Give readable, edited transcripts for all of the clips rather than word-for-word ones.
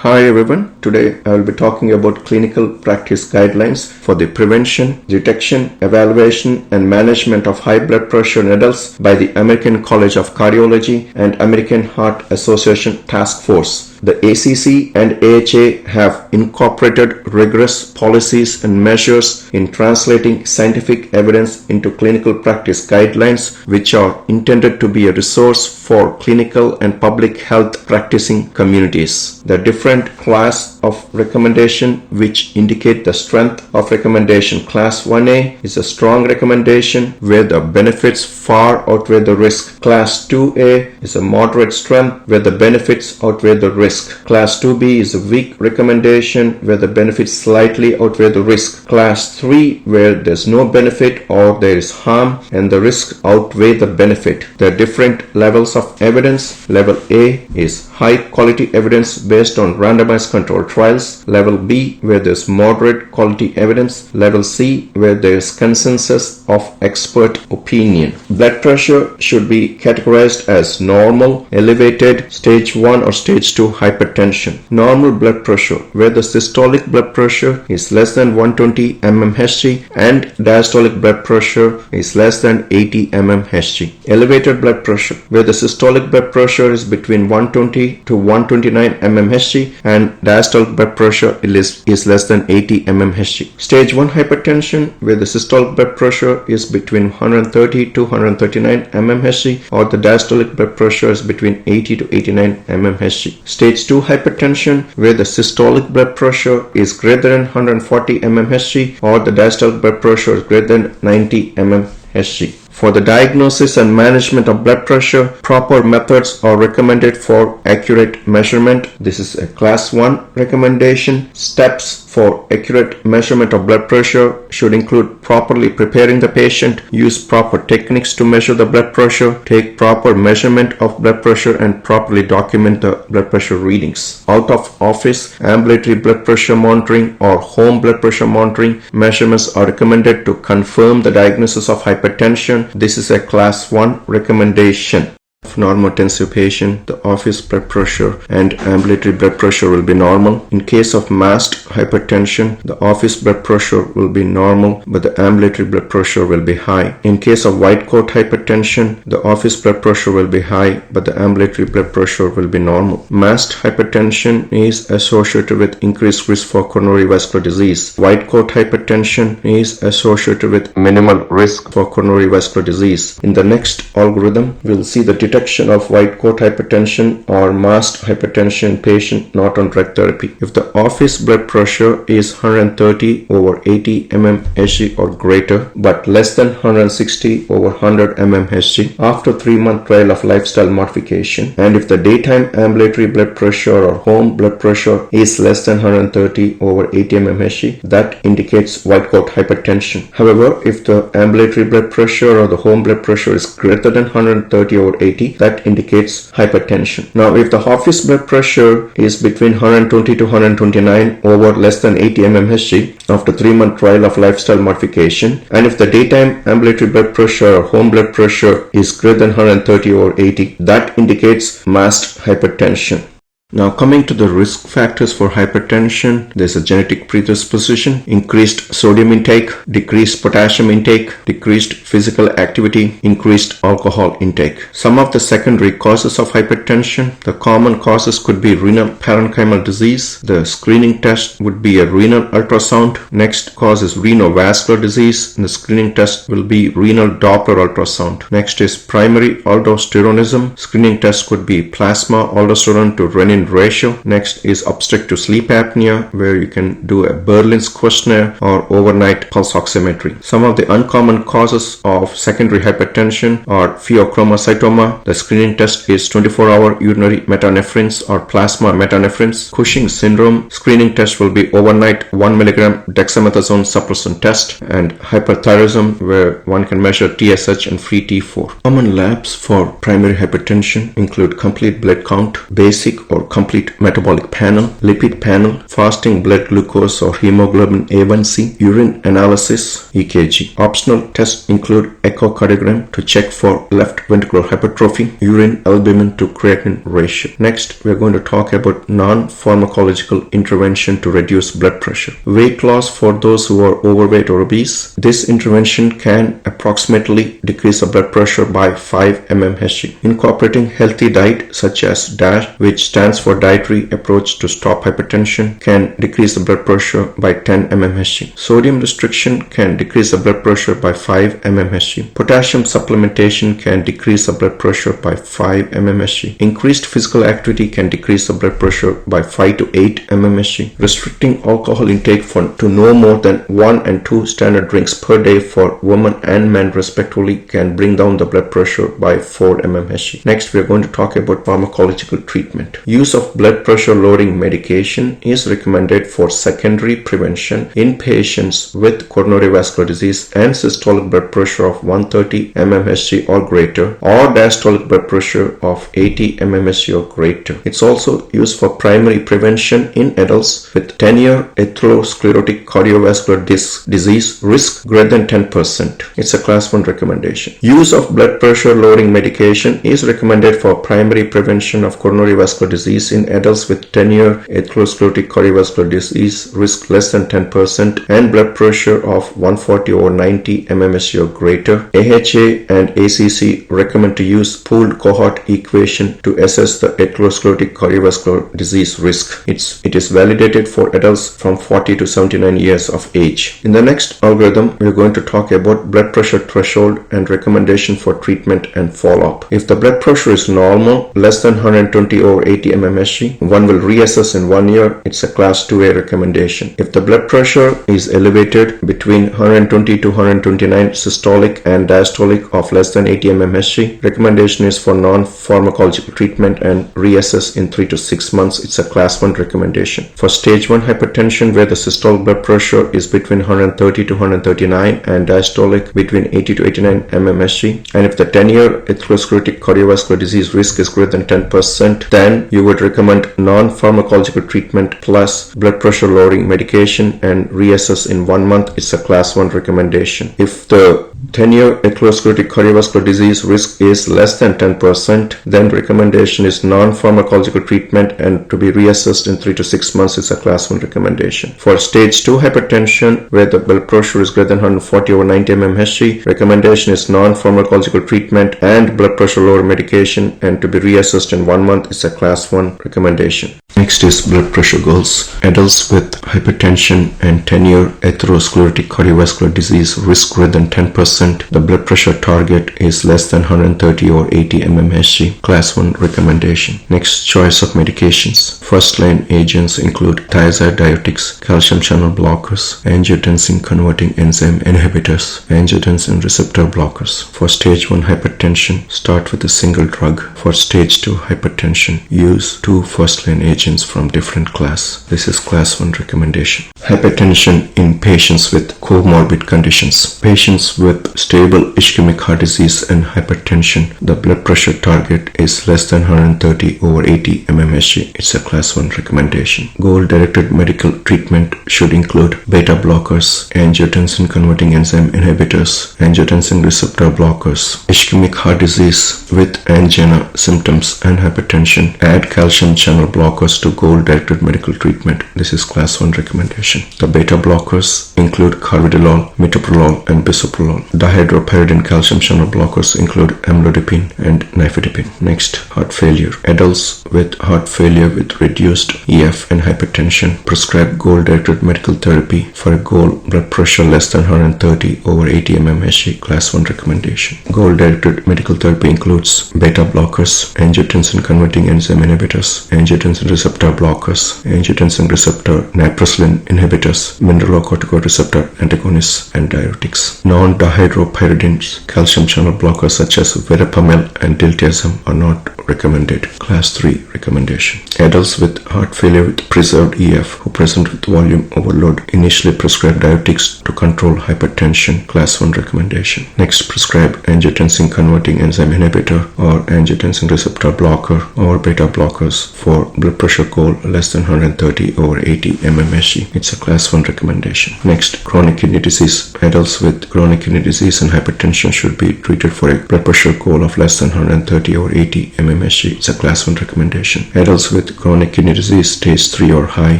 Hi everyone, today I will be talking about clinical practice guidelines for the prevention, detection, evaluation and management of high blood pressure in adults by the American College of Cardiology and American Heart Association Task Force. The ACC and AHA have incorporated rigorous policies and measures in translating scientific evidence into clinical practice guidelines, which are intended to be a resource for clinical and public health practicing communities. The different class of recommendation which indicate the strength of recommendation. Class 1A is a strong recommendation where the benefits far outweigh the risk. Class 2A is a moderate strength where the benefits outweigh the risk. Class 2B is a weak recommendation where the benefits slightly outweigh the risk. Class 3 where there's no benefit or there is harm and the risks outweigh the benefit. There are different levels of evidence. Level A is high quality evidence based on randomized controlled trials. Level B where there's moderate quality evidence. Level C where there's consensus of expert opinion. Blood pressure should be categorized as normal, elevated, stage 1 or stage 2 hypertension. Normal blood pressure where the systolic blood pressure is less than 120 mmHg and diastolic blood pressure is less than 80 mmHg. Elevated blood pressure where the systolic blood pressure is between 120 to 129 mmHg and diastolic blood pressure is less than 80 mmHg. Stage 1 hypertension where the systolic blood pressure is between 130 to 139 mmHg or the diastolic blood pressure is between 80 to 89 mmHg. Stage 2 hypertension where the systolic blood pressure is greater than 140 mmHg or the diastolic blood pressure is greater than 90 mmHg. For the diagnosis and management of blood pressure, proper methods are recommended for accurate measurement. This is a class 1 recommendation. Steps for accurate measurement of blood pressure should include properly preparing the patient, use proper techniques to measure the blood pressure, take proper measurement of blood pressure and properly document the blood pressure readings. Out of office, ambulatory blood pressure monitoring or home blood pressure monitoring measurements are recommended to confirm the diagnosis of hypertension. This is a class 1 recommendation. For normotensive patient, the office blood pressure and ambulatory blood pressure will be normal. In case of MAST hypertension, the office blood pressure will be normal, but the ambulatory blood pressure will be high. In case of white coat hypertension, the office blood pressure will be high, but the ambulatory blood pressure will be normal. MAST hypertension is associated with increased risk for coronary vascular disease. White coat hypertension is associated with minimal risk for coronary vascular disease. In the next algorithm, we'll see the detection of white coat hypertension or MAST hypertension patient not on drug therapy. If the office blood pressure is 130 over 80 mmHg or greater but less than 160 over 100 mmHg after 3-month trial of lifestyle modification, and if the daytime ambulatory blood pressure or home blood pressure is less than 130 over 80 mmHg, that indicates white coat hypertension. However, if the ambulatory blood pressure or the home blood pressure is greater than 130 over 80, that indicates hypertension. Now, if the office blood pressure is between 120 to 129 over less than 80 mmHg after 3-month trial of lifestyle modification, and if the daytime ambulatory blood pressure or home blood pressure is greater than 130 over 80, that indicates MAST hypertension. Now, coming to the risk factors for hypertension, there's a genetic predisposition, increased sodium intake, decreased potassium intake, decreased physical activity, increased alcohol intake. Some of the secondary causes of hypertension, the common causes could be renal parenchymal disease. The screening test would be a renal ultrasound. Next cause is renovascular disease, and the screening test will be renal Doppler ultrasound. Next is primary aldosteronism. Screening test could be plasma aldosterone to renin ratio. Next is obstructive sleep apnea, where you can do a Berlin's questionnaire or overnight pulse oximetry. Some of the uncommon causes of secondary hypertension are pheochromocytoma. The screening test is 24-hour urinary metanephrines or plasma metanephrines. Cushing syndrome, screening test will be overnight 1 mg dexamethasone suppressant test, and hyperthyroidism, where one can measure TSH and free T4. Common labs for primary hypertension include complete blood count, basic or complete metabolic panel, lipid panel, fasting blood glucose or hemoglobin A1C, urine analysis, EKG. Optional tests include echocardiogram to check for left ventricular hypertrophy, urine albumin to creatinine ratio. Next, we are going to talk about non-pharmacological intervention to reduce blood pressure. Weight loss for those who are overweight or obese. This intervention can approximately decrease the blood pressure by 5 mmHg. Incorporating healthy diet such as DASH, which stands for Dietary Approach to Stop Hypertension, can decrease the blood pressure by 10 mmHg. Sodium restriction can decrease the blood pressure by 5 mmHg. Potassium supplementation can decrease the blood pressure by 5 mmHg. Increased physical activity can decrease the blood pressure by 5 to 8 mmHg. Restricting alcohol intake to no more than 1 and 2 standard drinks per day for women and men respectively can bring down the blood pressure by 4 mmHg. Next, we are going to talk about pharmacological treatment. Use of blood pressure lowering medication is recommended for secondary prevention in patients with coronary vascular disease and systolic blood pressure of 130 mmHg or greater, or diastolic blood pressure of 80 mmHg or greater. It's also used for primary prevention in adults with 10-year atherosclerotic cardiovascular disease risk greater than 10%. It's a class 1 recommendation. Use of blood pressure lowering medication is recommended for primary prevention of coronary vascular disease in adults with 10-year atherosclerotic cardiovascular disease risk less than 10% and blood pressure of 140/90 mmHg or greater. AHA and ACC recommend to use pooled cohort equation to assess the atherosclerotic cardiovascular disease risk. It is validated for adults from 40 to 79 years of age. In the next algorithm, we are going to talk about blood pressure threshold and recommendation for treatment and follow-up. If the blood pressure is normal, less than 120/80 mmHg, one will reassess in 1 year. It's a class 2A recommendation. If the blood pressure is elevated between 120 to 129 systolic and diastolic of less than 80 mmHg, recommendation is for non-pharmacological treatment and reassess in 3 to 6 months. It's a class 1 recommendation. For stage 1 hypertension, where the systolic blood pressure is between 130 to 139 and diastolic between 80 to 89 mmHg, and if the 10-year atherosclerotic cardiovascular disease risk is greater than 10%, then you would recommend non-pharmacological treatment plus blood pressure lowering medication and reassess in 1 month. It's a class 1 recommendation. If the 10-year atherosclerotic cardiovascular disease risk is less than 10%, then recommendation is non-pharmacological treatment and to be reassessed in 3 to 6 months. It's a class 1 recommendation. For stage 2 hypertension, where the blood pressure is greater than 140/90 mmHg, recommendation is non-pharmacological treatment and blood pressure lower medication and to be reassessed in 1 month. It's a class 1 recommendation. Next is blood pressure goals. Adults with hypertension and 10-year atherosclerotic cardiovascular disease risk greater than 10%. The blood pressure target is less than 130/80 mmHg. Class 1 recommendation. Next, choice of medications. First line agents include thiazide diuretics, calcium channel blockers, angiotensin converting enzyme inhibitors, angiotensin receptor blockers. For stage 1 hypertension, start with a single drug. For stage 2 hypertension, use 2 first line agents from different class. This is class 1 recommendation. Hypertension in patients with comorbid conditions. Patients with stable ischemic heart disease and hypertension, the blood pressure target is less than 130/80 mmHg. It's a class 1 recommendation. Goal-directed medical treatment should include beta blockers, angiotensin converting enzyme inhibitors, angiotensin receptor blockers. Ischemic heart disease with angina symptoms and hypertension, add calcium channel blockers to goal-directed medical treatment. This is class 1 recommendation. The beta blockers include carvedilol, metoprolol, and bisoprolol. Dihydropyridine calcium channel blockers include amlodipine and nifedipine. Next, heart failure. Adults with heart failure with reduced EF and hypertension prescribe goal-directed medical therapy for a goal blood pressure less than 130/80 mmHg. Class 1 recommendation. Goal-directed medical therapy includes beta blockers, angiotensin converting enzyme inhibitors, angiotensin receptor blockers, angiotensin receptor naproxen inhibitors, mineralocorticoid receptor antagonists, and diuretics. Non-dihydropyridine dihydropyridines, calcium channel blockers such as verapamil and diltiazem are not recommended. Class 3 recommendation. Adults with heart failure with preserved EF who present with volume overload, initially prescribe diuretics to control hypertension. Class 1 recommendation. Next, prescribe angiotensin converting enzyme inhibitor or angiotensin receptor blocker or beta blockers for blood pressure goal less than 130/80 mmHg. It's a class 1 recommendation. Next, chronic kidney disease. Adults with chronic kidney disease and hypertension should be treated for a blood pressure goal of less than 130/80 mmHg. It's a class 1 recommendation. Adults with chronic kidney disease stage 3 or high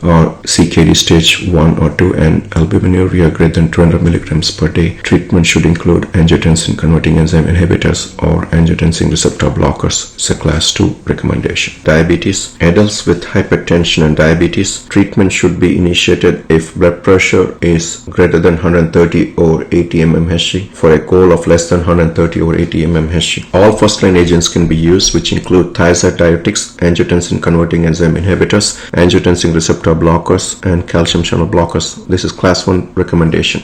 or CKD stage 1 or 2 and albuminuria greater than 200 milligrams per day. Treatment should include angiotensin converting enzyme inhibitors or angiotensin receptor blockers. It's a class 2 recommendation. Diabetes. Adults with hypertension and diabetes, treatment should be initiated if blood pressure is greater than 130/80 mmHg for a goal of less than 130/80 mmHg. All first-line agents can be used, which include thiazide diuretics, angiotensin converting enzyme inhibitors, angiotensin receptor blockers, and calcium channel blockers. This is class 1 recommendation.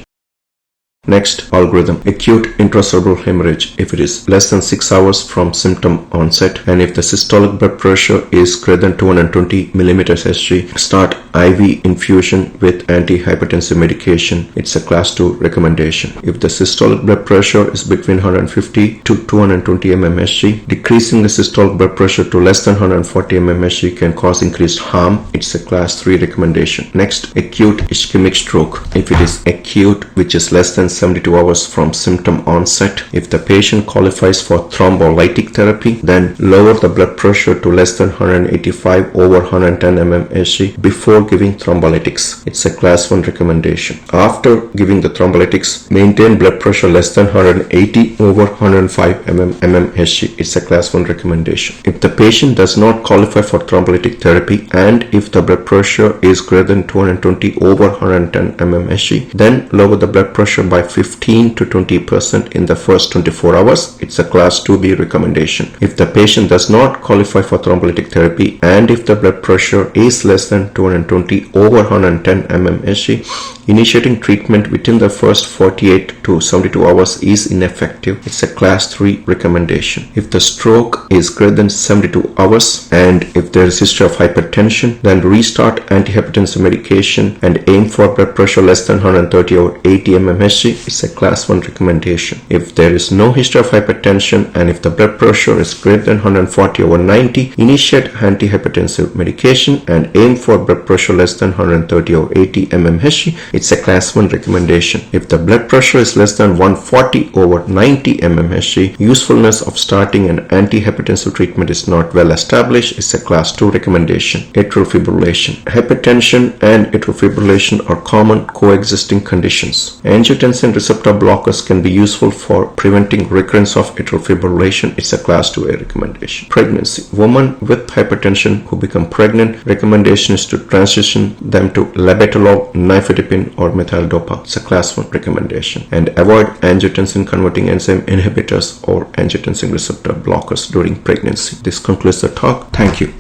Next, algorithm. Acute intracerebral hemorrhage if it is less than 6 hours from symptom onset and if the systolic blood pressure is greater than 220 millimeters Hg, start IV infusion with antihypertensive medication. It's a class 2 recommendation. If the systolic blood pressure is between 150 to 220 mmHg, decreasing the systolic blood pressure to less than 140 mmHg can cause increased harm. It's a class 3 recommendation. Next, acute ischemic stroke. If it is acute, which is less than 72 hours from symptom onset, if the patient qualifies for thrombolytic therapy, then lower the blood pressure to less than 185/110 mmHg before giving thrombolytics. It's a class 1 recommendation. After giving the thrombolytics, maintain blood pressure less than 180/105 mmHg. It's a class 1 recommendation. If the patient does not qualify for thrombolytic therapy and if the blood pressure is greater than 220/110 mmHg, then lower the blood pressure by 15 to 20% in the first 24 hours. It's a class 2B recommendation. If the patient does not qualify for thrombolytic therapy and if the blood pressure is less than 220/110 mmHg, initiating treatment within the first 48 to 72 hours is ineffective. It's a class 3 recommendation. If the stroke is greater than 72 hours and if there is history of hypertension, then restart antihypertensive medication and aim for blood pressure less than 130/80 mmHg. It's a class 1 recommendation. If there is no history of hypertension and if the blood pressure is greater than 140/90, initiate antihypertensive medication and aim for blood pressure less than 130/80 mmHg. It's a class 1 recommendation. If the blood pressure is less than 140/90 mmHg, usefulness of starting an antihypertensive treatment is not well established. It's a class 2 recommendation. Atrial fibrillation. Hypertension and atrial fibrillation are common coexisting conditions. Angiotensin receptor blockers can be useful for preventing recurrence of atrial fibrillation. It's a class 2A recommendation. Pregnancy. Women with hypertension who become pregnant, recommendation is to transition them to labetalol, nifedipine, or methyl-dopa. It's a class 1 recommendation. And avoid angiotensin converting enzyme inhibitors or angiotensin receptor blockers during pregnancy. This concludes the talk. Thank you.